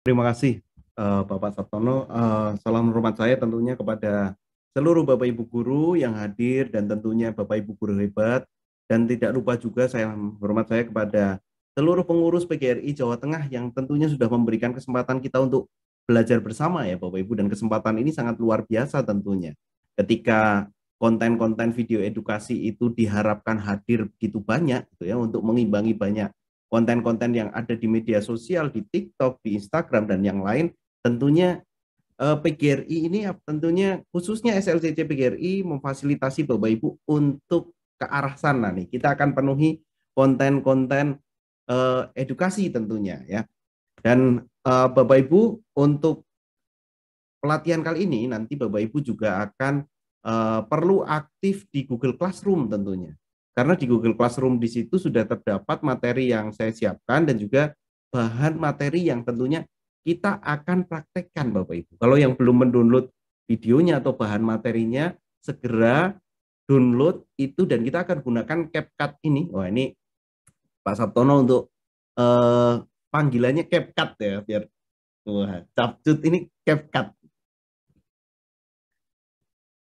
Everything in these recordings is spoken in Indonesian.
Terima kasih Bapak Sabtono. Salam hormat saya tentunya kepada seluruh Bapak Ibu guru yang hadir dan tentunya Bapak Ibu guru hebat, dan tidak lupa juga saya hormat saya kepada seluruh pengurus PGRI Jawa Tengah yang tentunya sudah memberikan kesempatan kita untuk belajar bersama ya Bapak Ibu, dan kesempatan ini sangat luar biasa tentunya. Ketika konten-konten video edukasi itu diharapkan hadir begitu banyak gitu ya, untuk mengimbangi banyak konten-konten yang ada di media sosial, di TikTok, di Instagram, dan yang lain, tentunya PGRI ini tentunya khususnya SLCC PGRI memfasilitasi Bapak Ibu untuk ke arah sana nih. Kita akan penuhi konten-konten edukasi tentunya ya. Dan Bapak Ibu untuk pelatihan kali ini nanti Bapak Ibu juga akan perlu aktif di Google Classroom tentunya. Karena di Google Classroom di situ sudah terdapat materi yang saya siapkan dan juga bahan materi yang tentunya kita akan praktekkan Bapak Ibu. Kalau yang belum mendownload videonya atau bahan materinya, segera download itu dan kita akan gunakan CapCut ini. Wah, ini Pak Sabtono untuk panggilannya CapCut ya, biar wah, capcut ini CapCut.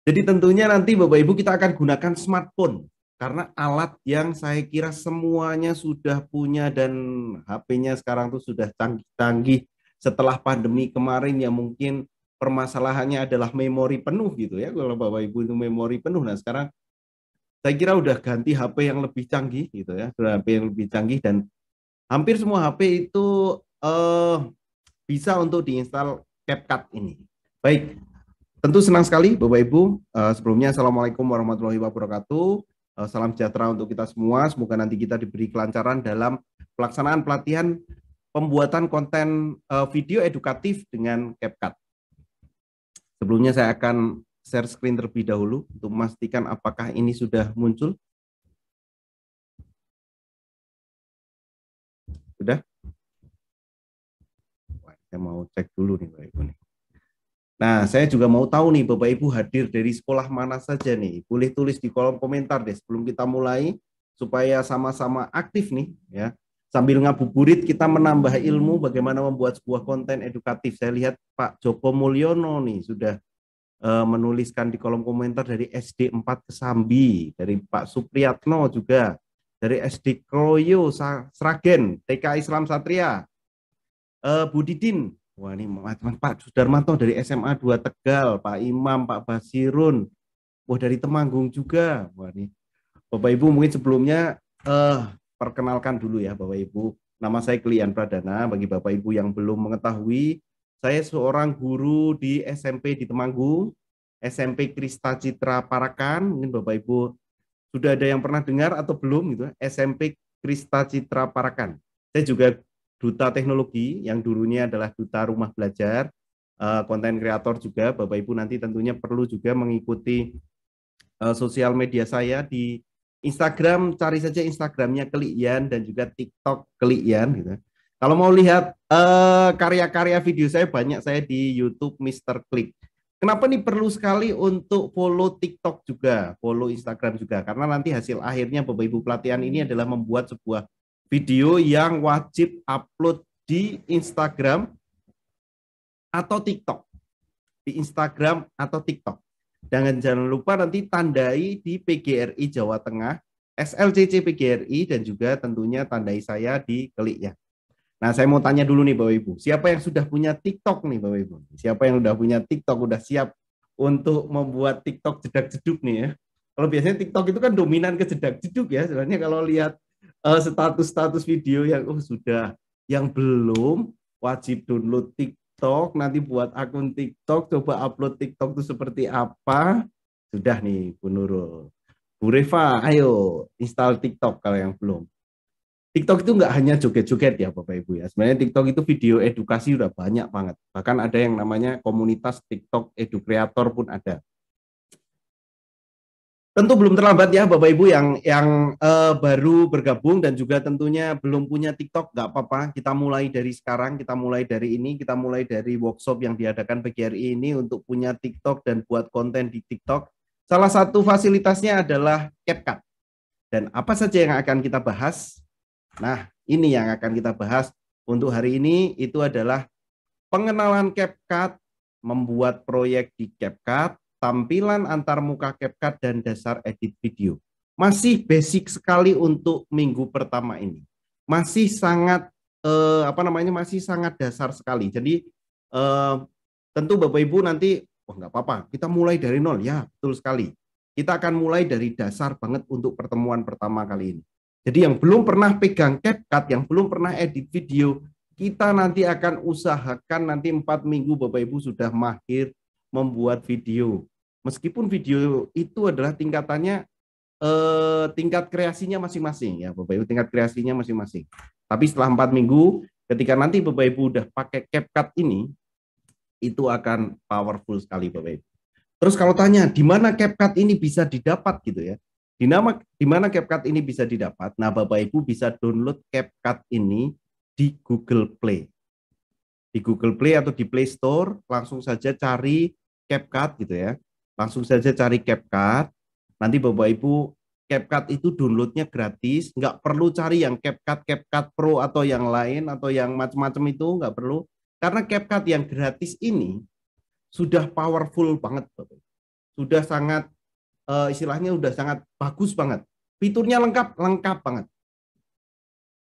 Jadi tentunya nanti Bapak Ibu kita akan gunakan smartphone karena alat yang saya kira semuanya sudah punya, dan HP-nya sekarang tuh sudah canggih-canggih setelah pandemi kemarin yang mungkin permasalahannya adalah memori penuh gitu ya. Kalau Bapak Ibu itu memori penuh, nah sekarang saya kira udah ganti HP yang lebih canggih gitu ya, sudah HP yang lebih canggih, dan hampir semua HP itu bisa untuk diinstal CapCut ini. Baik, tentu senang sekali Bapak Ibu. Sebelumnya Assalamualaikum warahmatullahi wabarakatuh. Salam sejahtera untuk kita semua. Semoga nanti kita diberi kelancaran dalam pelaksanaan pelatihan pembuatan konten video edukatif dengan CapCut. Sebelumnya saya akan share screen terlebih dahulu untuk memastikan apakah ini sudah muncul. Sudah? Saya mau cek dulu nih Bapak Ibu nih. Nah, saya juga mau tahu nih Bapak Ibu hadir dari sekolah mana saja nih. Boleh tulis di kolom komentar deh sebelum kita mulai supaya sama-sama aktif nih ya. Sambil ngabuburit kita menambah ilmu bagaimana membuat sebuah konten edukatif. Saya lihat Pak Joko Mulyono nih sudah menuliskan di kolom komentar dari SD 4 Kesambi, dari Pak Supriyatno juga, dari SD Kroyo Sragen, TK Islam Satria, Bu Didin. Wah, ini teman Pak Sudarmanto dari SMA 2 Tegal, Pak Imam, Pak Basirun. Wah, dari Temanggung juga. Wah, ini Bapak Ibu mungkin sebelumnya perkenalkan dulu ya Bapak Ibu. Nama saya Klian Pradana. Bagi Bapak Ibu yang belum mengetahui, saya seorang guru di SMP di Temanggung, SMP Krista Citra Parakan. Mungkin Bapak Ibu sudah ada yang pernah dengar atau belum gitu, SMP Krista Citra Parakan. Saya juga duta teknologi yang dulunya adalah duta rumah belajar, konten kreator juga. Bapak Ibu nanti tentunya perlu juga mengikuti sosial media saya di Instagram, cari saja Instagramnya Kelian dan juga TikTok Kelian gitu. Kalau mau lihat karya-karya video saya banyak saya di YouTube Mister Klik. Kenapa nih perlu sekali untuk follow TikTok juga, follow Instagram juga? Karena nanti hasil akhirnya Bapak Ibu pelatihan ini adalah membuat sebuah video yang wajib upload di Instagram atau TikTok. Di Instagram atau TikTok. Dan jangan lupa nanti tandai di PGRI Jawa Tengah, SLCC PGRI, dan juga tentunya tandai saya di Klik ya. Nah, saya mau tanya dulu nih Bapak Ibu, siapa yang sudah punya TikTok nih Bapak Ibu? Siapa yang sudah punya TikTok, udah siap untuk membuat TikTok jedak-jeduk nih ya? Kalau biasanya TikTok itu kan dominan ke jedak-jeduk ya. Sebenarnya kalau lihat status-status video yang sudah, yang belum wajib download TikTok, nanti buat akun TikTok, coba upload TikTok itu seperti apa? Sudah nih Bu Nurul. Bu Reva, ayo install TikTok kalau yang belum. TikTok itu nggak hanya joget-joget ya Bapak Ibu ya. Sebenarnya TikTok itu video edukasi udah banyak banget. Bahkan ada yang namanya komunitas TikTok edukreator pun ada. Tentu belum terlambat ya Bapak Ibu yang baru bergabung dan juga tentunya belum punya TikTok, nggak apa-apa. Kita mulai dari sekarang, kita mulai dari ini, kita mulai dari workshop yang diadakan PGRI ini untuk punya TikTok dan buat konten di TikTok. Salah satu fasilitasnya adalah CapCut. Dan apa saja yang akan kita bahas? Nah, ini yang akan kita bahas untuk hari ini itu adalah pengenalan CapCut, membuat proyek di CapCut, tampilan antarmuka CapCut, dan dasar edit video. Masih basic sekali untuk minggu pertama ini. Masih sangat masih sangat dasar sekali. Jadi tentu Bapak Ibu nanti, wah nggak apa-apa, kita mulai dari nol. Ya, betul sekali. Kita akan mulai dari dasar banget untuk pertemuan pertama kali ini. Jadi yang belum pernah pegang CapCut, yang belum pernah edit video, kita nanti akan usahakan nanti 4 minggu Bapak Ibu sudah mahir membuat video. Meskipun video itu adalah tingkatannya, tingkat kreasinya masing-masing ya Bapak Ibu, tingkat kreasinya masing-masing. Tapi setelah 4 minggu, ketika nanti Bapak Ibu udah pakai CapCut ini, itu akan powerful sekali Bapak Ibu. Terus kalau tanya, di mana CapCut ini bisa didapat gitu ya? Di mana CapCut ini bisa didapat? Nah, Bapak Ibu bisa download CapCut ini di Google Play. Di Google Play atau di Play Store, langsung saja cari CapCut gitu ya. Langsung saja cari CapCut. Nanti Bapak Ibu, CapCut itu downloadnya gratis, nggak perlu cari yang CapCut Pro atau yang lain atau yang macam-macam itu, nggak perlu. Karena CapCut yang gratis ini sudah powerful banget, Bapak. Sudah sangat, istilahnya udah sangat bagus banget. Fiturnya lengkap banget.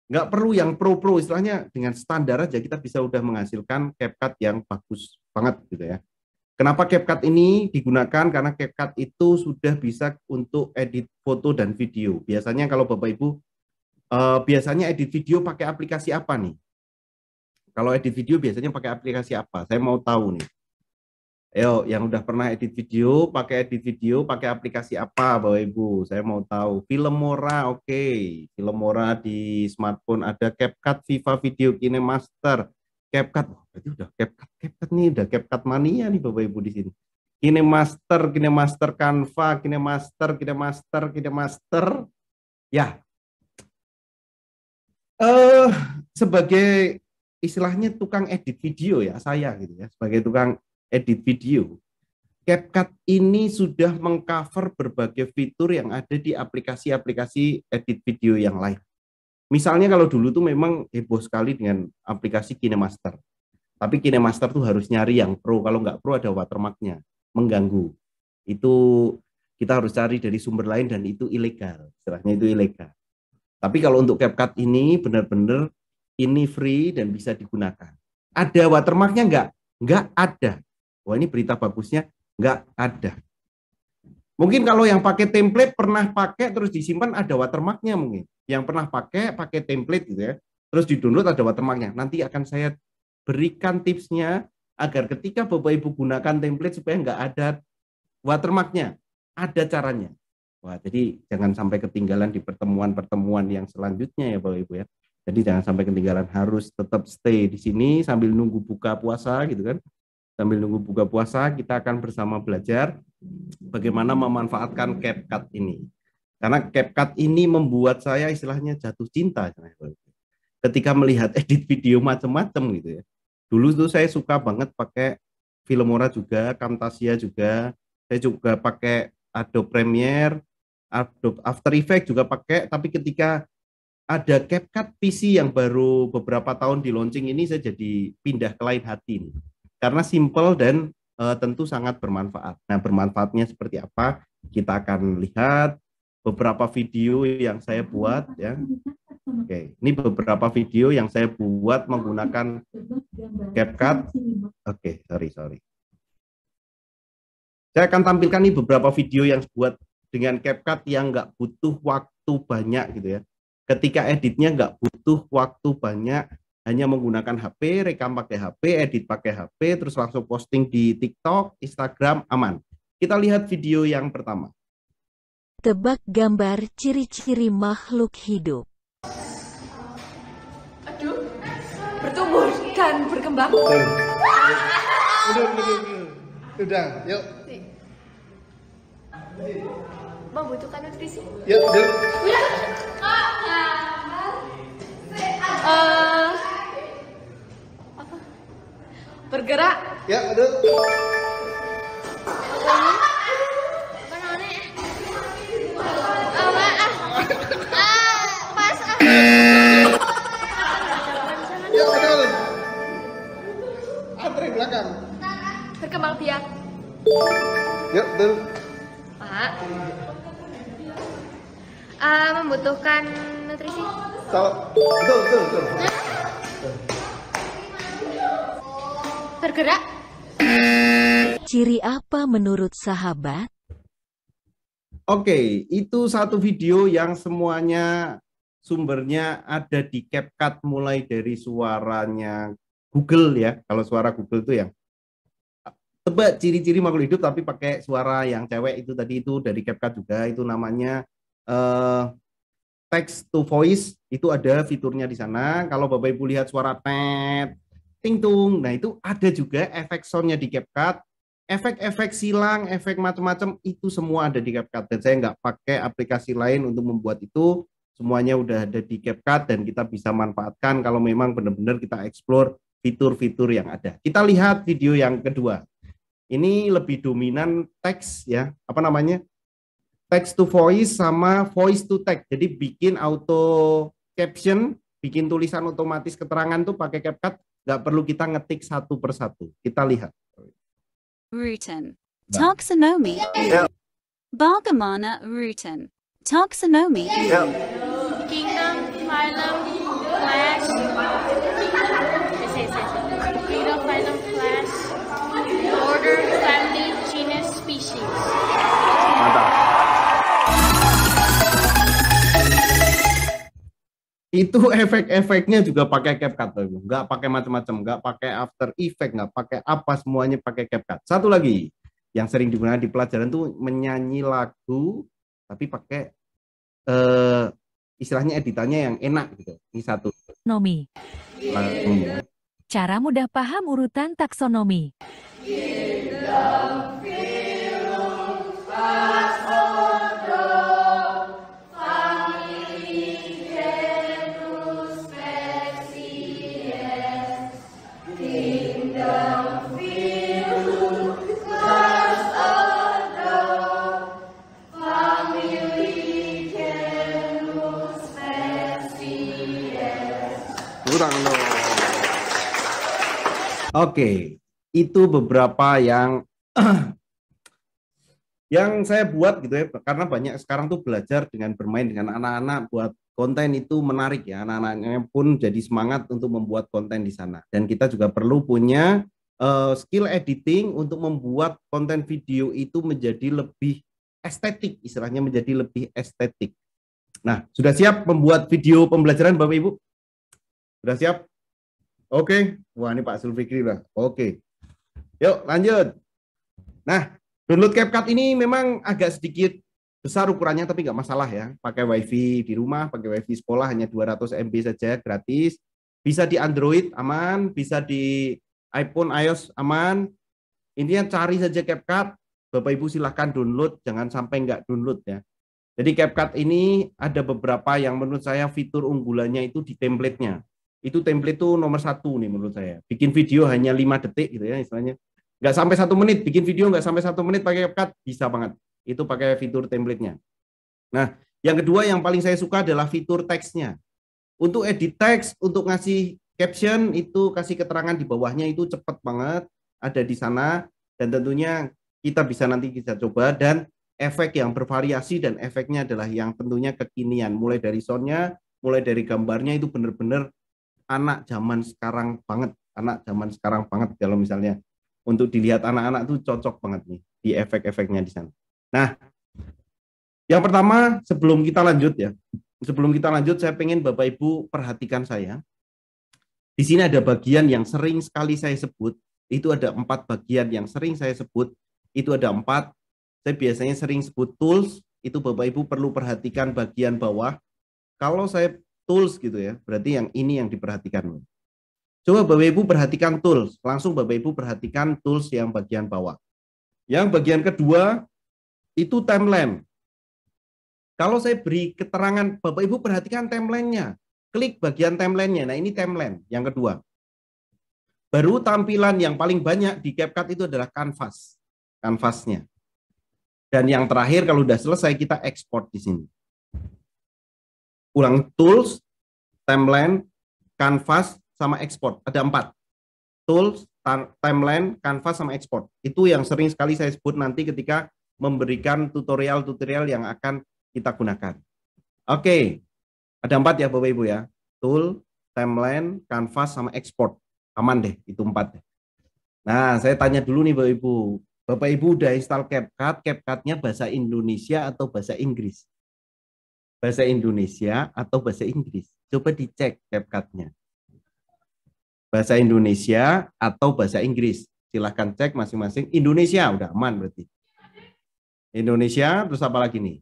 Nggak perlu yang pro, istilahnya dengan standar aja kita bisa udah menghasilkan CapCut yang bagus banget gitu ya. Kenapa CapCut ini digunakan? Karena CapCut itu sudah bisa untuk edit foto dan video. Biasanya kalau Bapak Ibu, biasanya edit video pakai aplikasi apa nih? Kalau edit video biasanya pakai aplikasi apa? Saya mau tahu nih. Ayo, yang udah pernah edit video, pakai aplikasi apa Bapak Ibu? Saya mau tahu. Filmora, oke. Filmora di smartphone ada CapCut, Viva Video KineMaster. CapCut, berarti udah CapCut nih, udah CapCut mania nih Bapak Ibu di sini. KineMaster Canva, KineMaster. Ya, sebagai istilahnya tukang edit video ya, saya gitu ya, sebagai tukang edit video. CapCut ini sudah mengcover berbagai fitur yang ada di aplikasi-aplikasi edit video yang lain. Misalnya kalau dulu tuh memang heboh sekali dengan aplikasi KineMaster. Tapi KineMaster tuh harus nyari yang pro. Kalau nggak pro ada watermarknya, mengganggu. Itu kita harus cari dari sumber lain dan itu ilegal. Istilahnya itu ilegal. Tapi kalau untuk CapCut ini benar-benar ini free dan bisa digunakan. Ada watermarknya nggak? Nggak ada. Wah ini berita bagusnya, nggak ada. Mungkin kalau yang pakai template pernah pakai terus disimpan ada watermarknya mungkin. Yang pernah pakai template gitu ya, terus di-download ada watermarknya. Nanti akan saya berikan tipsnya agar ketika Bapak Ibu gunakan template supaya nggak ada watermarknya. Ada caranya. Wah, jadi jangan sampai ketinggalan di pertemuan-pertemuan yang selanjutnya ya Bapak Ibu ya. Jadi jangan sampai ketinggalan, harus tetap stay di sini sambil nunggu buka puasa gitu kan. Sambil nunggu buka puasa kita akan bersama belajar bagaimana memanfaatkan CapCut ini. Karena CapCut ini membuat saya istilahnya jatuh cinta. Ketika melihat edit video macam-macam gitu ya. Dulu tuh saya suka banget pakai Filmora juga, Camtasia juga. Saya juga pakai Adobe Premiere, Adobe After Effects juga pakai. Tapi ketika ada CapCut PC yang baru beberapa tahun di launching ini, saya jadi pindah ke lain hati nih. Karena simple dan tentu sangat bermanfaat. Nah, bermanfaatnya seperti apa? Kita akan lihat beberapa video yang saya buat ya. Oke, ini beberapa video yang saya buat menggunakan CapCut. Oke, sorry. Saya akan tampilkan nih beberapa video yang buat dengan CapCut yang nggak butuh waktu banyak gitu ya. Ketika editnya nggak butuh waktu banyak, hanya menggunakan HP, rekam pakai HP, edit pakai HP, terus langsung posting di TikTok, Instagram, aman. Kita lihat video yang pertama. Tebak gambar ciri-ciri makhluk hidup. Aduh, bertumbuh dan berkembang. Udah, yuk. Membutuhkan nutrisi. Yuk. Apa? Bergerak. Ya, aduh. Antre belakang. Berkembang biak. Yuk, betul. Pak. Membutuhkan nutrisi. Betul. Bergerak. Ciri apa menurut sahabat? Oke, itu satu video yang semuanya sumbernya ada di CapCut, mulai dari suaranya Google ya. Kalau suara Google itu yang tebak ciri-ciri makhluk hidup tapi pakai suara yang cewek itu tadi, itu dari CapCut juga, itu namanya text to voice, itu ada fiturnya di sana. Kalau Bapak Ibu lihat suara tet, ting tung, nah itu ada juga efek soundnya di CapCut. Efek-efek silang, efek macam-macam itu semua ada di CapCut, dan saya nggak pakai aplikasi lain untuk membuat itu. Semuanya udah ada di CapCut dan kita bisa manfaatkan kalau memang benar-benar kita explore fitur-fitur yang ada. Kita lihat video yang kedua. Ini lebih dominan teks ya, apa namanya? Text to voice sama voice to text. Jadi bikin auto caption, bikin tulisan otomatis keterangan tuh pakai CapCut, nggak perlu kita ngetik satu persatu. Kita lihat. Rutan. Taxonomy. Bagaimana rutan? Taxonomy. Kingdom, phylum, class. Kingdom, phylum, class. Order, family, genus, species. Mantap. Itu efek-efeknya juga pakai CapCut, nggak pakai macam-macam, nggak pakai After Effect, nggak pakai apa, semuanya pakai CapCut. Satu lagi yang sering digunakan di pelajaran tuh menyanyi lagu tapi pakai istilahnya editannya yang enak gitu. Ini satu. Taksonomi. Cara mudah paham urutan taksonomi. Oke, itu beberapa yang yang saya buat gitu ya, karena banyak sekarang tuh belajar dengan bermain dengan anak-anak buat konten itu menarik ya, anak-anaknya pun jadi semangat untuk membuat konten di sana. Dan kita juga perlu punya skill editing untuk membuat konten video itu menjadi lebih estetik, istilahnya menjadi lebih estetik. Nah, sudah siap membuat video pembelajaran Bapak Ibu? Sudah siap? Oke, wah ini Pak Zulfikri lah. Oke, yuk lanjut. Nah, download CapCut ini memang agak sedikit besar ukurannya, tapi nggak masalah ya. Pakai WiFi di rumah, pakai WiFi sekolah hanya 200 MB saja, gratis. Bisa di Android aman, bisa di iPhone, iOS aman. Intinya cari saja CapCut. Bapak Ibu silahkan download, jangan sampai nggak download ya. Jadi CapCut ini ada beberapa yang menurut saya fitur unggulannya itu di template-nya. Itu template itu nomor 1 nih menurut saya. Bikin video hanya 5 detik gitu ya istilahnya. Nggak sampai 1 menit, bikin video nggak sampai 1 menit pakai CapCut, bisa banget. Itu pakai fitur template-nya. Nah, yang kedua yang paling saya suka adalah fitur teksnya. Untuk edit teks, untuk ngasih caption, itu kasih keterangan di bawahnya itu cepat banget, ada di sana. Dan tentunya kita bisa nanti kita coba, dan efek yang bervariasi dan efeknya adalah yang tentunya kekinian. Mulai dari soundnya, mulai dari gambarnya itu benar-benar anak zaman sekarang banget, kalau misalnya untuk dilihat anak-anak tuh cocok banget nih di efek-efeknya di sana. Nah, yang pertama sebelum kita lanjut saya pengen Bapak Ibu perhatikan saya. Di sini ada bagian yang sering sekali saya sebut, itu ada 4 bagian yang sering saya sebut, itu ada 4. Saya biasanya sering sebut tools, itu Bapak Ibu perlu perhatikan bagian bawah. Kalau saya tools gitu ya, berarti yang ini yang diperhatikan. Coba Bapak Ibu perhatikan tools, langsung Bapak Ibu perhatikan tools yang bagian bawah. Yang bagian kedua itu timeline. Kalau saya beri keterangan, Bapak Ibu perhatikan timelinenya, klik bagian timelinenya. Nah ini timeline yang kedua. Baru tampilan yang paling banyak di CapCut itu adalah kanvasnya. Dan yang terakhir kalau sudah selesai kita ekspor di sini. Ulang, tools, timeline, canvas, sama export. Ada 4. Tools, timeline, canvas, sama export. Itu yang sering sekali saya sebut nanti ketika memberikan tutorial-tutorial yang akan kita gunakan. Oke, ada 4 ya Bapak Ibu ya. Tool, timeline, canvas, sama export. Aman deh, itu 4 deh. Nah, saya tanya dulu nih Bapak Ibu. Bapak Ibu udah install CapCut, CapCut-nya bahasa Indonesia atau bahasa Inggris? Bahasa Indonesia atau bahasa Inggris? Coba dicek CapCut-nya. Bahasa Indonesia atau bahasa Inggris? Silahkan cek masing-masing. Indonesia, udah aman berarti. Indonesia, terus apa lagi nih?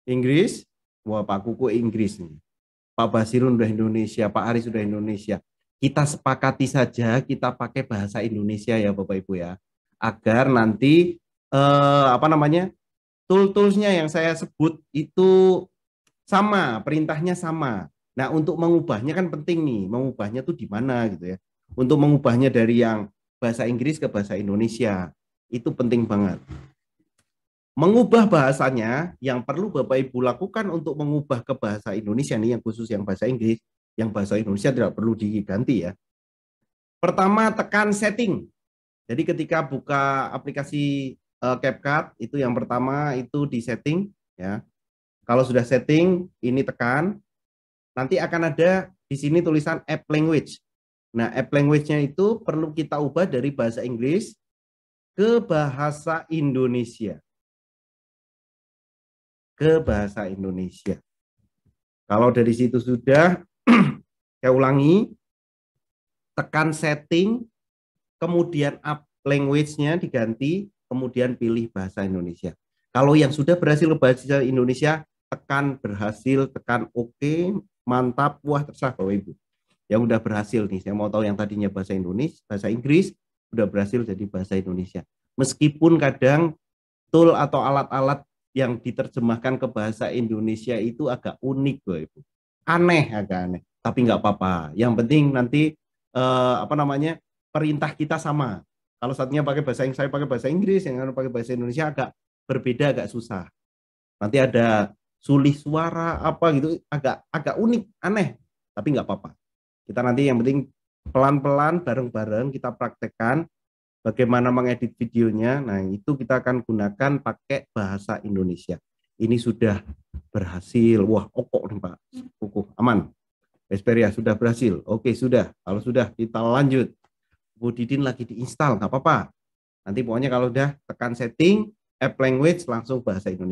Inggris, wah Pak Kuku Inggris nih. Pak Basirun udah Indonesia, Pak Aris sudah Indonesia. Kita sepakati saja kita pakai bahasa Indonesia ya Bapak Ibu ya. Agar nanti tool-toolsnya yang saya sebut itu sama, perintahnya sama. Nah, untuk mengubahnya kan penting nih, mengubahnya tuh di mana gitu ya. Untuk mengubahnya dari yang bahasa Inggris ke bahasa Indonesia, itu penting banget. Mengubah bahasanya, yang perlu Bapak Ibu lakukan untuk mengubah ke bahasa Indonesia nih, yang khusus yang bahasa Inggris, yang bahasa Indonesia tidak perlu diganti ya. Pertama, tekan setting. Jadi ketika buka aplikasi CapCut, itu yang pertama itu di setting ya. Kalau sudah setting, ini tekan. Nanti akan ada di sini tulisan app language. Nah, app language-nya itu perlu kita ubah dari bahasa Inggris ke bahasa Indonesia. Ke bahasa Indonesia. Kalau dari situ sudah, saya ulangi, tekan setting, kemudian app language-nya diganti, kemudian pilih bahasa Indonesia. Kalau yang sudah berhasil bahasa Indonesia, tekan berhasil, tekan OK, mantap, wah terserah Bapak Ibu. Yang udah berhasil nih, saya mau tahu yang tadinya bahasa Indonesia, bahasa Inggris, udah berhasil jadi bahasa Indonesia. Meskipun kadang tool atau alat-alat yang diterjemahkan ke bahasa Indonesia itu agak unik Bapak Ibu. Aneh, agak aneh. Tapi nggak apa-apa. Yang penting nanti perintah kita sama. Kalau satunya pakai bahasa Inggris, saya pakai bahasa Inggris, yang pakai bahasa Indonesia agak berbeda, agak susah. Nanti ada sulih suara apa gitu, agak unik, aneh, tapi nggak apa-apa. Kita nanti yang penting pelan-pelan, bareng-bareng kita praktekkan bagaimana mengedit videonya. Nah, itu kita akan gunakan pakai bahasa Indonesia. Ini sudah berhasil. Wah, okok nih Pak Kuku, aman. Vesperia sudah berhasil. Oke, sudah. Kalau sudah, kita lanjut. Bu Didin lagi diinstal, nggak apa-apa. Nanti pokoknya kalau udah tekan setting, app language, langsung bahasa Indonesia.